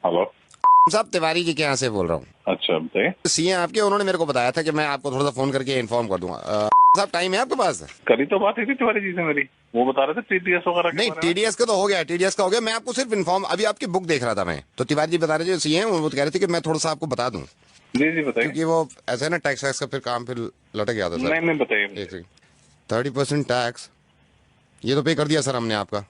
Hello साहब, तिवारी जी के यहाँ से बोल रहा हूँ। अच्छा बताइए। सीए आपके, उन्होंने मेरे को बताया था कि मैं आपको थोड़ा सा फोन करके इन्फॉर्म कर दूंगा। साहब, टाइम है आपके पास? करी तो बात ही थी तिवारी जी से मेरी, वो बता रहे थे टीडीएस वगैरह के नहीं, बारे में। टीडीएस का तो हो गया, टीडीएस का हो गया। मैं आपको सिर्फ इन्फॉर्म, अभी आपकी बुक देख रहा था मैं, तो तिवारी जी बता रहे थे सीए, वो कह रहे थे कि मैं थोड़ा सा आपको बता दूं, जी जी बताइए। क्योंकि वो ऐसा है ना, टैक्स वैक्स का फिर काम फिर लटक गया था सर। नहीं नहीं बताइए एक मुझे। सेकंड। 30% टैक्स ये तो पे कर दिया सर हमने आपका,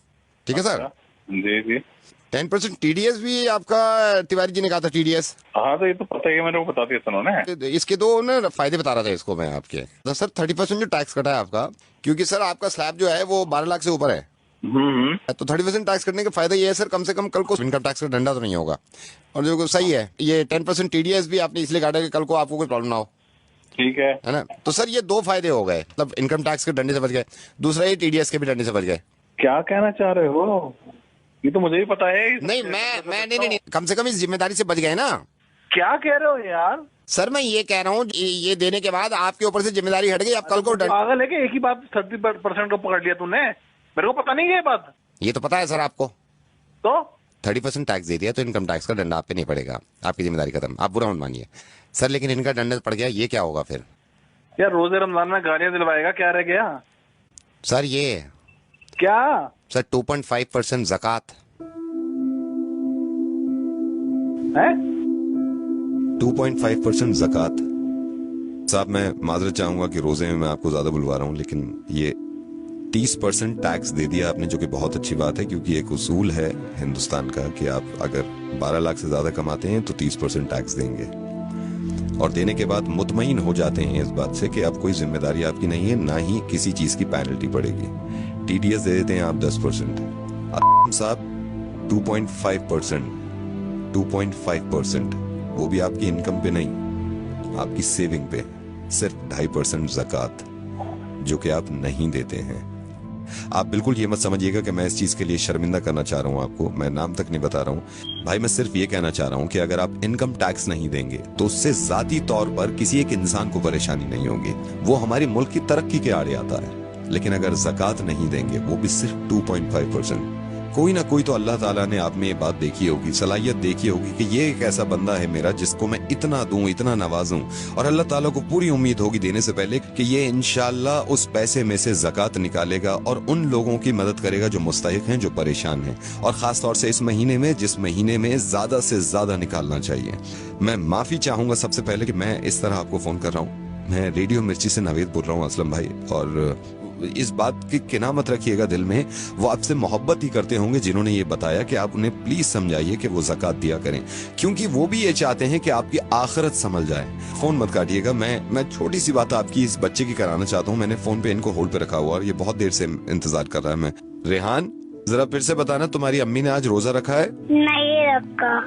ठीक है सर। अच्छा जी जी। 10% टीडीएस भी आपका, तिवारी जी ने कहा था टीडीएस। हाँ तो ये तो पता ही है, मेरे को बता दिया था उन्होंने। इसके दो ना फायदे बता रहा था इसको मैं आपके, तो सर 30% जो टैक्स कटा है आपका, क्योंकि सर आपका स्लैब जो है वो 12 लाख से ऊपर है, हम्म। तो 30% टैक्स कटने का फायदा ये है सर, कम से कम कल को इनकम टैक्स का डंडा तो नहीं होगा। और जो सही है, ये 10% टीडीएस भी आपने इसलिए काटा कि कल को आपको कोई प्रॉब्लम ना हो, ठीक है। है ना। तो सर ये दो फायदे हो गए, मतलब इनकम टैक्स के डंडे से बच गए, दूसरा ये टीडीएस के भी डंडे से बच गए। क्या कहना चाह रहे हो? ये तो मुझे ही पता है। नहीं, मैं नहीं, कम से कम इस जिम्मेदारी से बच गए ना। क्या कह रहे हो यार? सर मैं ये कह रहा हूँ, ये देने के बाद आपके ऊपर से जिम्मेदारी हट गई, अब कल को पागल है कि एक ही बात 30% को पकड़ लिया तूने? मेरे को पता नहीं है ये बात। ये तो पता है सर आपको। तो 30% टैक्स दे दिया तो इनकम टैक्स का डंडा आप पे नहीं पड़ेगा, आपकी जिम्मेदारी खत्म, आप बुरा मत मानिए सर। लेकिन इनका डंडा पड़ गया, ये क्या होगा फिर? यार रोजे रमजान में गालियां दिलवाएगा, क्या रह गया? सर ये क्या? सर 2.5% ज़कात, है? 2.5% ज़कात। साहब मैं माजरत चाहूंगा कि रोजे में मैं आपको ज्यादा बुलवा रहा हूँ, लेकिन ये 30% टैक्स दे दिया आपने, जो कि बहुत अच्छी बात है, क्योंकि एक उसूल है हिंदुस्तान का कि आप अगर 12 लाख से ज्यादा कमाते हैं तो 30% टैक्स देंगे, और देने के बाद मुतमईन हो जाते हैं इस बात से कि अब कोई जिम्मेदारी आपकी नहीं है, ना ही किसी चीज की पेनल्टी पड़ेगी। टीडीएस दे देते हैं आप 10%, साहब 2.5%, 2.5%, वो भी आपकी इनकम पे नहीं, आपकी सेविंग पे, सिर्फ 2.5% ज़कात, जो कि आप नहीं देते हैं। आप बिल्कुल ये मत समझिएगा कि मैं इस चीज के लिए शर्मिंदा करना चाह रहा हूं आपको, मैं नाम तक नहीं बता रहा हूं भाई, मैं सिर्फ ये कहना चाह रहा हूं कि अगर आप इनकम टैक्स नहीं देंगे तो उससे जाती तौर पर किसी एक इंसान को परेशानी नहीं होगी, वो हमारे मुल्क की तरक्की के आड़े आता है। लेकिन अगर ज़कात नहीं देंगे, वो भी सिर्फ 2.5%, कोई ना कोई तो अल्लाह ताला ने आप में ये बात देखी होगी, सलाहियत देखी होगी कि ये एक ऐसा बंदा है मेरा जिसको मैं इतना दूं, इतना नवाजूं, और अल्लाह ताला को पूरी उम्मीद होगी देने से पहले कि ये इंशाल्लाह उस पैसे में से ज़कात निकालेगा और उन लोगों की मदद करेगा जो मुस्तहिक हैं, जो परेशान हैं, और खास तौर से इस महीने में, जिस महीने में ज्यादा से ज्यादा निकालना चाहिए। मैं माफी चाहूंगा सबसे पहले कि मैं इस तरह आपको फोन कर रहा हूँ, मैं रेडियो मिर्ची से नावेद बोल रहा हूँ असलम भाई, और इस बात की किना मत रखिएगा दिल में, वो आपसे मोहब्बत ही करते होंगे जिन्होंने ये बताया कि आप उन्हें प्लीज समझाइए कि वो ज़कात दिया करें, क्योंकि वो भी ये चाहते हैं कि आपकी आखिरत संभल जाए। फोन मत काटिएगा, मैं छोटी सी बात आपकी इस बच्चे की कराना चाहता हूँ। मैंने फोन पे इनको होल्ड पे रखा हुआ और ये बहुत देर से इंतजार कर रहा है। मैं रेहान, जरा फिर से बताना, तुम्हारी अम्मी ने आज रोजा रखा है? नहीं रखा।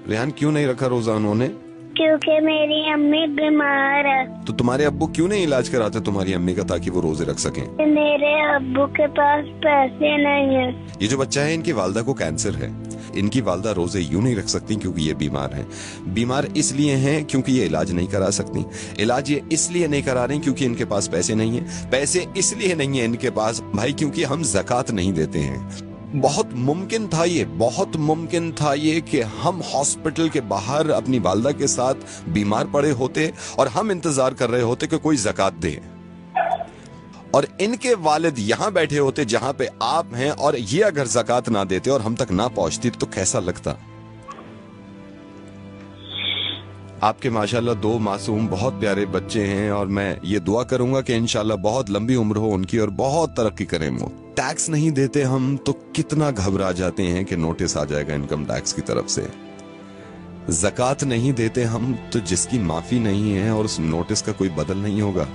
रेहान क्यों नहीं रखा रोजा उन्होंने? क्योंकि मेरी अम्मी बीमार है। तो तुम्हारे अब्बू क्यों नहीं इलाज कराते तुम्हारी अम्मी का, ताकि वो रोजे रख सकें? मेरे अब्बू के पास पैसे नहीं है। ये जो बच्चा है, इनकी वालदा को कैंसर है, इनकी वालदा रोजे यूं नहीं रख सकती क्योंकि ये बीमार हैं। बीमार इसलिए हैं क्योंकि ये इलाज नहीं करा सकती, इलाज ये इसलिए नहीं करा रही क्योंकि इनके पास पैसे नहीं है, पैसे इसलिए नहीं है इनके पास भाई क्योंकि हम ज़कात नहीं देते हैं। बहुत मुमकिन था ये, बहुत मुमकिन था ये कि हम हॉस्पिटल के बाहर अपनी वालदा के साथ बीमार पड़े होते और हम इंतजार कर रहे होते कि कोई ज़कात दे, और इनके वालिद यहां बैठे होते जहां पे आप हैं, और ये अगर ज़कात ना देते और हम तक ना पहुंचती तो कैसा लगता? आपके माशाल्लाह 2 मासूम बहुत प्यारे बच्चे हैं, और मैं ये दुआ करूंगा कि इंशाल्लाह बहुत लंबी उम्र हो उनकी और बहुत तरक्की करें वो। टैक्स नहीं देते हम तो कितना घबरा जाते हैं कि नोटिस आ जाएगा इनकम टैक्स की तरफ से। ज़कात नहीं देते हम तो जिसकी माफी नहीं है और उस नोटिस का कोई बदल नहीं होगा।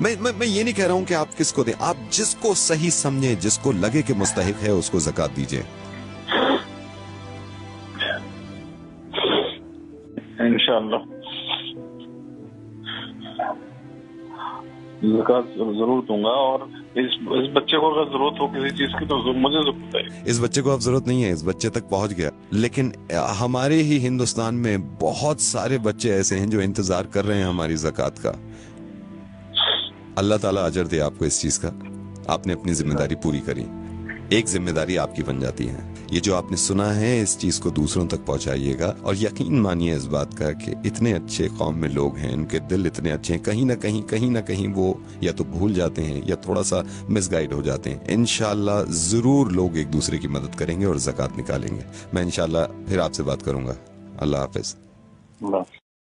मैं ये नहीं कह रहा हूं कि आप किसको दें, आप जिसको सही समझे, जिसको लगे कि मुस्तहिक है, उसको ज़कात दीजिए। इंशाल्लाह ज़कात जरूर दूंगा, और इस बच्चे को अगर जरूरत हो किसी चीज की तो मुझे जरूर बताइए। इस बच्चे को अब जरूरत नहीं है, इस बच्चे तक पहुंच गया, लेकिन हमारे ही हिंदुस्तान में बहुत सारे बच्चे ऐसे हैं जो इंतजार कर रहे हैं हमारी ज़कात का। अल्लाह ताला अजर दे आपको इस चीज का, आपने अपनी जिम्मेदारी पूरी करी, एक जिम्मेदारी आपकी बन जाती है। ये जो आपने सुना है इस चीज को दूसरों तक पहुंचाइएगा और यकीन मानिए इस बात का कि इतने अच्छे कौम में लोग हैं, उनके दिल इतने अच्छे हैं, कहीं ना कहीं वो या तो भूल जाते हैं या थोड़ा सा मिसगाइड हो जाते हैं। इंशाल्लाह जरूर लोग एक दूसरे की मदद करेंगे और ज़कात निकालेंगे। मैं इंशाल्लाह फिर आपसे बात करूंगा। अल्लाह हाफिज।